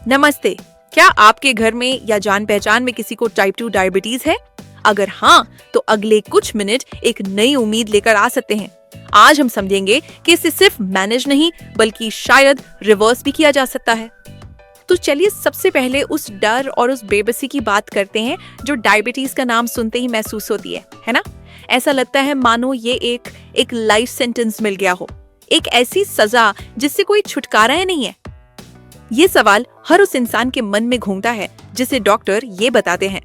नमस्ते। क्या आपके घर में या जान पहचान में किसी को टाइप 2 डायबिटीज है? अगर हाँ, तो अगले कुछ मिनट एक नई उम्मीद लेकर आ सकते हैं। आज हम समझेंगे कि इसे सिर्फ मैनेज नहीं बल्कि शायद रिवर्स भी किया जा सकता है। तो चलिए सबसे पहले उस डर और उस बेबसी की बात करते हैं जो डायबिटीज का नाम सुनते ही महसूस होती है ना? ऐसा लगता है मानो ये एक लाइफ सेंटेंस मिल गया हो, एक ऐसी सजा जिससे कोई छुटकारा ही नहीं है। ये सवाल हर उस इंसान के मन में घूमता है जिसे डॉक्टर ये बताते हैं,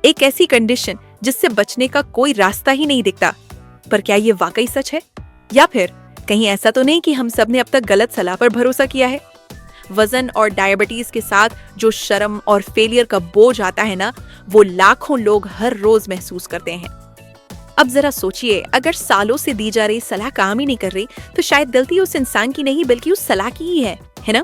एक ऐसी कंडीशन जिससे बचने का कोई रास्ता ही नहीं दिखता। पर क्या ये वाकई सच है, या फिर कहीं ऐसा तो नहीं कि हम सब ने अब तक गलत सलाह पर भरोसा किया है? वजन और डायबिटीज के साथ जो शर्म और फेलियर का बोझ आता है ना, वो लाखों लोग हर रोज महसूस करते हैं। अब जरा सोचिए, अगर सालों से दी जा रही सलाह काम ही नहीं कर रही, तो शायद गलती उस इंसान की नहीं बल्कि उस सलाह की ही है ना?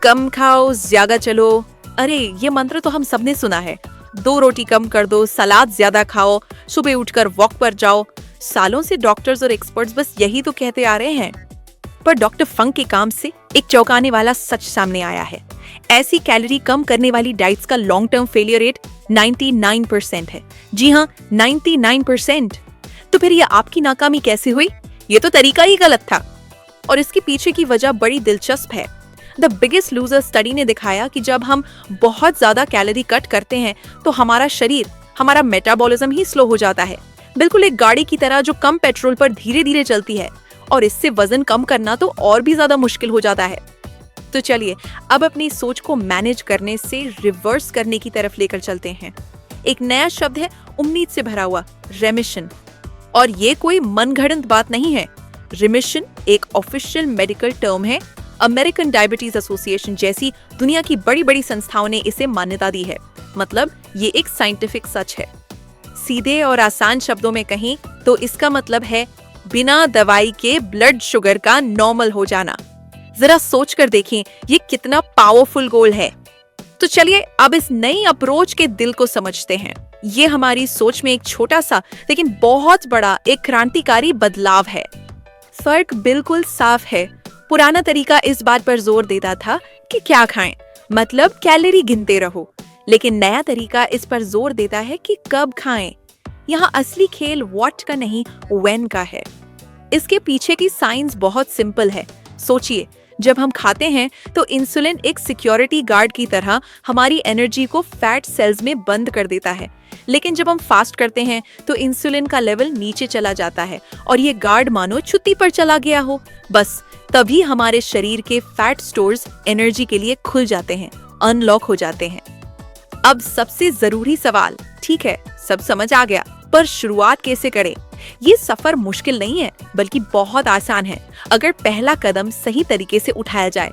कम खाओ, ज्यादा चलो। अरे ये मंत्र तो हम सबने सुना है। 2 रोटी कम कर दो, सलाद ज्यादा खाओ, सुबह उठकर वॉक पर जाओ। सालों से डॉक्टर्स और एक्सपर्ट्स बस यही तो कहते आ रहे हैं। पर डॉक्टर फंक के काम से एक चौंकाने वाला सच सामने आया है। ऐसी कैलोरी कम करने वाली डाइट्स का लॉन्ग टर्म फेलियर रेट 99% है। जी हाँ, 99%। तो फिर ये आपकी नाकामी कैसे हुई? ये तो तरीका ही गलत था। और इसके पीछे की वजह बड़ी दिलचस्प है। द बिगेस्ट लूजर स्टडी ने दिखाया कि जब हम बहुत ज्यादा कैलोरी कट करते हैं तो हमारा शरीर, हमारा मेटाबॉलिज्म ही स्लो हो जाता है, बिल्कुल एक गाड़ी की तरह जो कम पेट्रोल पर धीरे धीरे चलती है। और इससे वजन कम करना तो और भी ज्यादा मुश्किल हो जाता है। तो चलिए अब अपनी सोच को मैनेज करने से रिवर्स करने की तरफ लेकर चलते हैं। एक नया शब्द है उम्मीद से भरा हुआ, रेमिशन। और ये कोई मनगढ़ंत बात नहीं है। रिमिशन एक ऑफिशियल मेडिकल टर्म है। अमेरिकन डायबिटीज एसोसिएशन जैसी दुनिया की बड़ी बड़ी संस्थाओं ने इसे मान्यता दी है। मतलब ये एक साइंटिफिक सच है। सीधे और आसान शब्दों में कहें तो इसका मतलब है बिना दवाई के ब्लड शुगर का नॉर्मल हो जाना। जरा सोच कर देखें ये कितना पावरफुल गोल है। तो चलिए अब इस नई अप्रोच के दिल को समझते हैं। ये हमारी सोच में एक छोटा सा लेकिन बहुत बड़ा एक क्रांतिकारी बदलाव है। फर्क बिल्कुल साफ है। पुराना तरीका इस बात पर जोर देता था कि क्या खाएं, मतलब कैलोरी गिनते रहो। लेकिन नया तरीका इस पर जोर देता है कि कब खाएं। यहाँ असली खेल व्हाट का नहीं, व्हेन का है। इसके पीछे की साइंस बहुत सिंपल है। सोचिए, जब हम खाते हैं तो इंसुलिन एक सिक्योरिटी गार्ड की तरह हमारी एनर्जी को फैट सेल्स में बंद कर देता है। लेकिन जब हम फास्ट करते हैं तो इंसुलिन का लेवल नीचे चला जाता है और ये गार्ड मानो छुट्टी पर चला गया हो। बस तभी हमारे शरीर के फैट स्टोर्स एनर्जी के लिए खुल जाते हैं, अनलॉक हो जाते हैं। अब सबसे जरूरी सवाल, ठीक है सब समझ आ गया, पर शुरुआत कैसे करें? ये सफर मुश्किल नहीं है बल्कि बहुत आसान है अगर पहला कदम सही तरीके से उठाया जाए।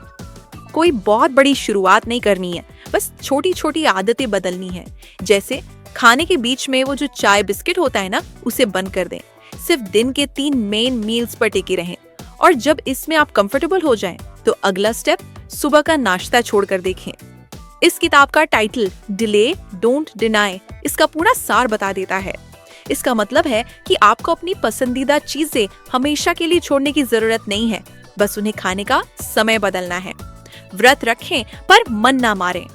कोई बहुत बड़ी शुरुआत नहीं करनी है, बस छोटी छोटी आदतें बदलनी है। जैसे खाने के बीच में वो जो चाय बिस्किट होता है ना, उसे बंद कर दें। सिर्फ दिन के 3 मेन मील्स पर टिके रहें। और जब इसमें आप कंफर्टेबल हो जाएं, तो अगला स्टेप सुबह का नाश्ता छोड़कर देखें। इस किताब का टाइटल डिले डोंट डिनाई इसका पूरा सार बता देता है। इसका मतलब है कि आपको अपनी पसंदीदा चीजें हमेशा के लिए छोड़ने की जरूरत नहीं है, बस उन्हें खाने का समय बदलना है। व्रत रखें पर मन ना मारें।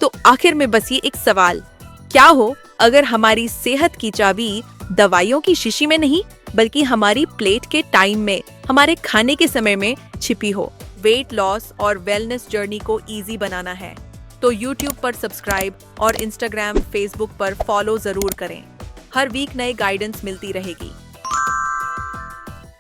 तो आखिर में बस ये एक सवाल, क्या हो अगर हमारी सेहत की चाबी दवाइयों की शीशी में नहीं बल्कि हमारी प्लेट के टाइम में, हमारे खाने के समय में छिपी हो? वेट लॉस और वेलनेस जर्नी को इजी बनाना है तो YouTube पर सब्सक्राइब और Instagram, Facebook पर फॉलो जरूर करें। हर वीक नए गाइडेंस मिलती रहेगी।